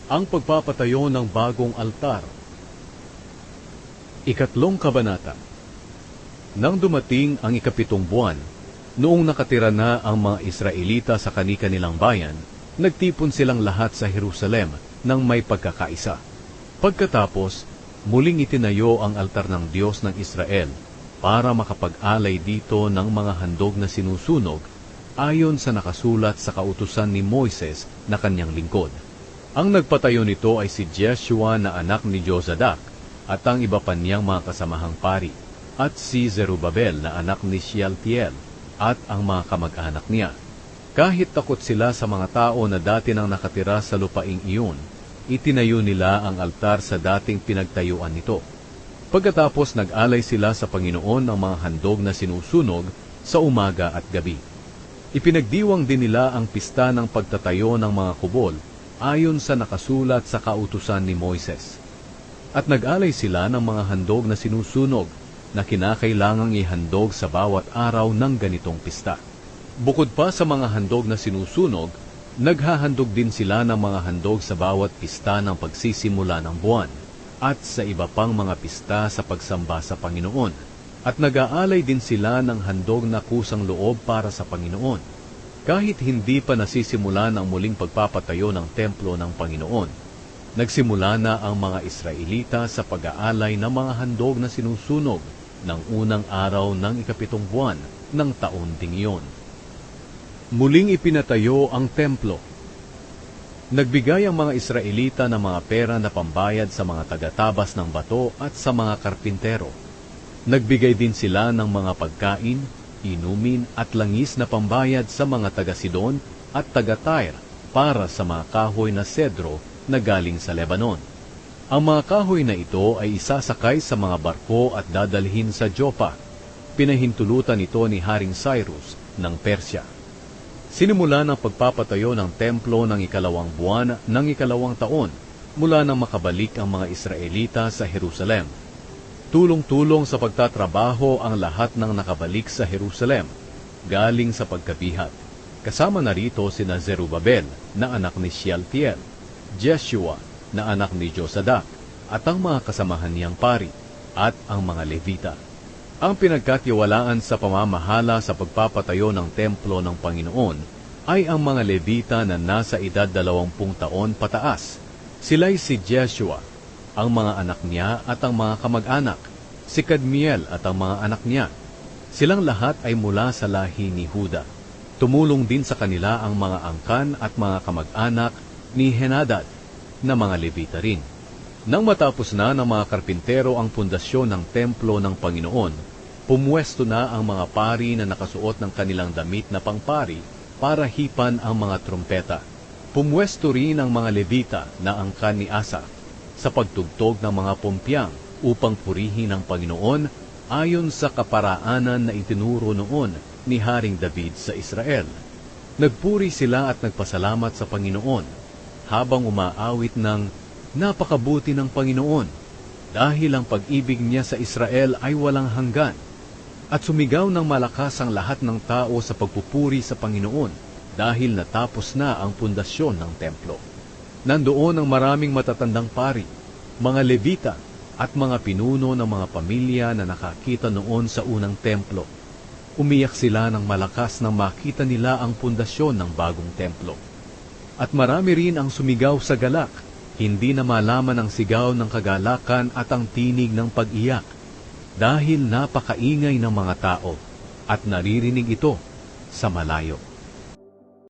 Ang pagpapatayo ng bagong altar. Ikatlong kabanata. Nang dumating ang ikapitong buwan, noong nakatira na ang mga Israelita sa kani-kanilang bayan, nagtipon silang lahat sa Jerusalem nang may pagkakaisa. Pagkatapos, muling itinayo ang altar ng Diyos ng Israel para makapag-alay dito ng mga handog na sinusunog ayon sa nakasulat sa kautusan ni Moises na kanyang lingkod. Ang nagpatayo nito ay si Jeshua na anak ni Jozadak at ang iba pa niyang mga kasamahang pari, at si Zerubabel na anak ni Shealtiel at ang mga kamag-anak niya. Kahit takot sila sa mga tao na dati nang nakatira sa lupaing iyon, itinayo nila ang altar sa dating pinagtayuan nito. Pagkatapos nag-alay sila sa Panginoon ng mga handog na sinusunog sa umaga at gabi. Ipinagdiwang din nila ang pista ng pagtatayo ng mga kubol ayon sa nakasulat sa kautusan ni Moises. At nag-alay sila ng mga handog na sinusunog na kinakailangang ihandog sa bawat araw ng ganitong pista. Bukod pa sa mga handog na sinusunog, naghahandog din sila ng mga handog sa bawat pista ng pagsisimula ng buwan at sa iba pang mga pista sa pagsamba sa Panginoon. At nag-aalay din sila ng handog na kusang loob para sa Panginoon. Kahit hindi pa nasisimula ang muling pagpapatayo ng templo ng Panginoon, nagsimula na ang mga Israelita sa pag-aalay ng mga handog na sinusunog ng unang araw ng ikapitong buwan ng taon ding iyon. Muling ipinatayo ang templo. Nagbigay ang mga Israelita ng mga pera na pambayad sa mga tagatabas ng bato at sa mga karpintero. Nagbigay din sila ng mga pagkain, inumin at langis na pambayad sa mga taga-Sidon at taga-Tyre para sa mga kahoy na sedro na galing sa Lebanon. Ang mga kahoy na ito ay isasakay sa mga barko at dadalhin sa Joppa. Pinahintulutan ito ni Haring Cyrus ng Persya. Sinimula ng pagpapatayo ng templo ng ikalawang buwan ng ikalawang taon mula nang makabalik ang mga Israelita sa Jerusalem. Tulong-tulong sa pagtatrabaho ang lahat ng nakabalik sa Jerusalem, galing sa pagkabihat. Kasama na rito sina Zerubabel na anak ni Shealtiel, Jeshua na anak ni Jozadak, at ang mga kasamahan niyang pari, at ang mga Levita. Ang pinagkatiwalaan sa pamamahala sa pagpapatayo ng templo ng Panginoon ay ang mga Levita na nasa edad 20 taon pataas. Sila'y si Jeshua, ang mga anak niya at ang mga kamag-anak, si Kadmiel at ang mga anak niya. Silang lahat ay mula sa lahi ni Huda. Tumulong din sa kanila ang mga angkan at mga kamag-anak ni Henadad na mga Levita rin. Nang matapos na ng mga karpintero ang pundasyon ng templo ng Panginoon, pumwesto na ang mga pari na nakasuot ng kanilang damit na pangpari para hipan ang mga trompeta. Pumwesto rin ang mga Levita na angkan ni Asaf sa pagtugtog ng mga pumpyang upang purihin ang Panginoon ayon sa kaparaanan na itinuro noon ni Haring David sa Israel. Nagpuri sila at nagpasalamat sa Panginoon habang umaawit ng napakabuti ng Panginoon dahil ang pag-ibig niya sa Israel ay walang hanggan, at sumigaw ng malakas ang lahat ng tao sa pagpupuri sa Panginoon dahil natapos na ang pundasyon ng templo. Nandoon ang maraming matatandang pari, mga Levita at mga pinuno ng mga pamilya na nakakita noon sa unang templo. Umiyak sila ng malakas nang makita nila ang pundasyon ng bagong templo. At marami rin ang sumigaw sa galak, hindi na malaman ang sigaw ng kagalakan at ang tinig ng pag-iyak, dahil napakaingay ng mga tao at naririnig ito sa malayo.